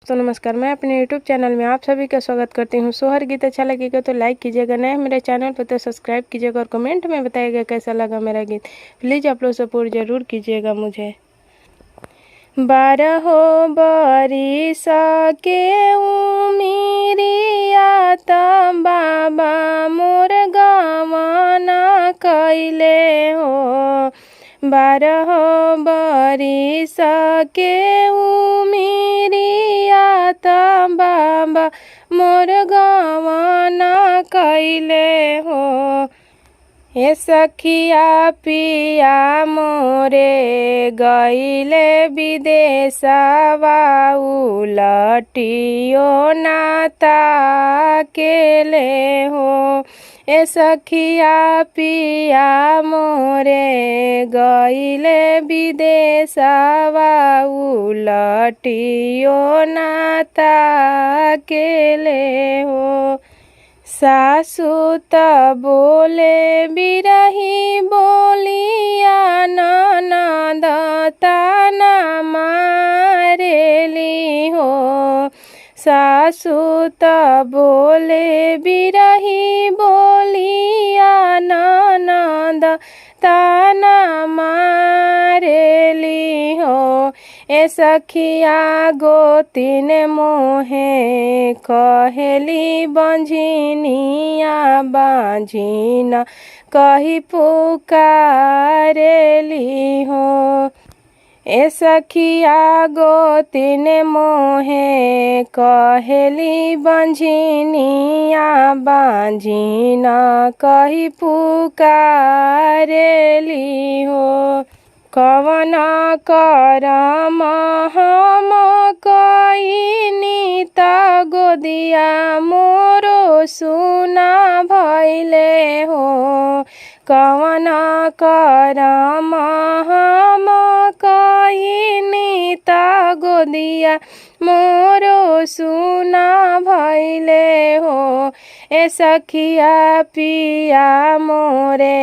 तो नमस्कार, मैं अपने YouTube चैनल में आप सभी का स्वागत करती हूँ। सोहर गीत अच्छा लगेगा तो लाइक कीजिएगा, नए मेरे चैनल पर तो सब्सक्राइब कीजिएगा और कमेंट में बताइएगा कैसा लगा मेरा गीत। प्लीज़ आप लोग सपोर्ट ज़रूर कीजिएगा मुझे। 12 बरिस के उमिरिया त बाबा मोर गवाना कैले हो। 12 बरिस के उमिरिया त बाबा मोर गवाना कैले हो। हे सखिया पिया मोरे गईले विदेशवा उलटियो नाता केले हो। ए सखिया पिया मोरे गईले विदेशवा उलटियो नाता केले हो। सासु त बोले बिरही बोलिया ननद ताना मारेली हो। सासु त बोले बिरही बोलिया ननद ताना मारेली हो। ए सखिया गोतिन मोहे कहेली बंझिनिया बांझिना कही पुकारेली हो। ए सखिया गोतिन मोहे कहेली बंझिनिया बांझिना कही पुकारेली हो। कवन करम हम कईनी त गोदिया मोरो सुना भैले हो। कवन करम हम कईनी त गोदिया मोरो सुना भैले हो। ए सखिया पिया मोरे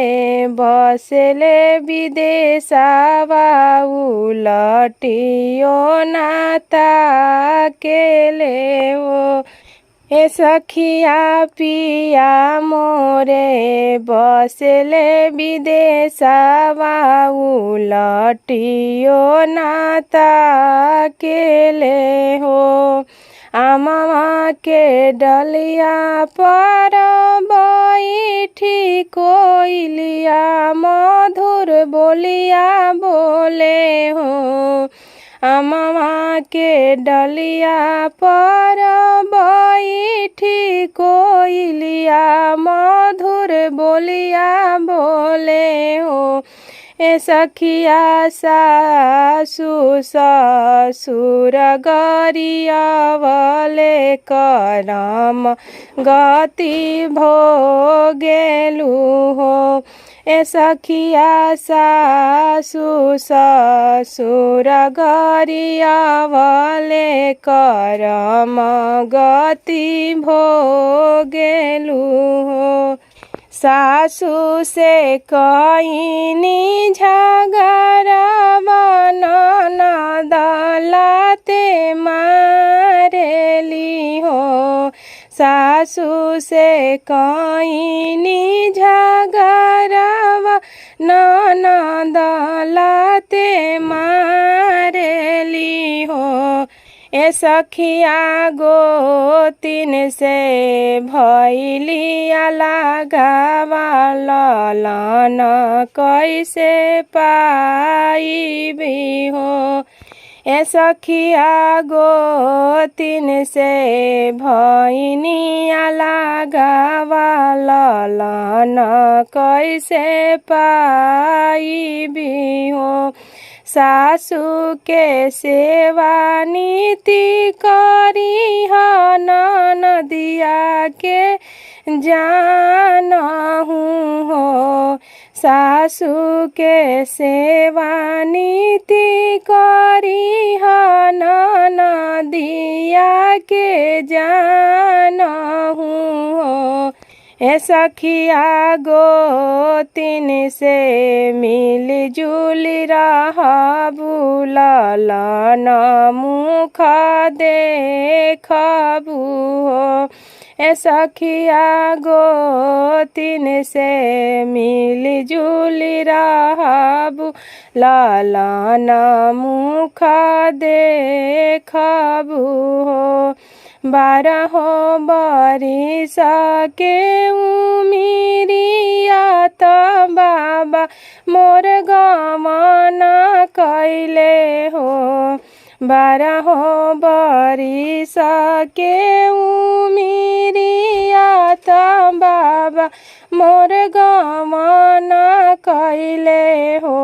बसले विदेशवा उलटियो नाता केले हो। ए सखिया पिया मोरे बसले विदेशवा उलटियो नाता केले हो। आमा के डलिया पर बैठी कोइलिया मधुर बोलिया बोले हो। आमा के डलिया पर बैठी कोइलिया मधुर बोलिया बोले हो। ए सखिया सासु ससुर गरियावले करम गति भोगेलु हो। ए सखिया सासु ससुर गरियावले करम गति भोगेलु हो। सासु से कईनी झगड़ावा ननद लाते मारेली हो। सासु से कईनी झगड़ावा ननद लाते मारेली हो। ए सखिया गोतिन से भैली अलगावा ललन कैसे पाइबी हो। ए सखिया गोतिन से भैनी अलगावा ललन कैसे पाइबी हो। सासु के सेवा नीति करी ननदिया के जानहु हो। सासु के सेवा नीति करी ननदिया के जानहु हो। ए सखिया गोतिन से मिली जुली रहबू ललन मुख देखबू हो। ए सखिया गोतिन से मिली जुली रहबू ललन मुख देखबू हो। 12 बरिस के उमिरिया त बाबा मोर गमन कैले हो। 12 बरिस के उमिरिया त बाबा मोर गमन कैले हो।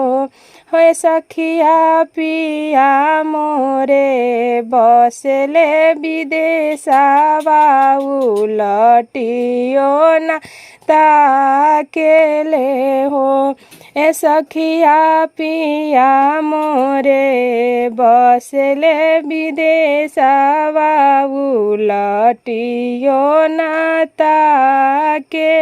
है सखिया पिया मोरे बसले विदेशवा उलटियो ना ताकेले हो। ए सखिया पिया मोरे बसले विदेशवा उलटियो ना ताकेले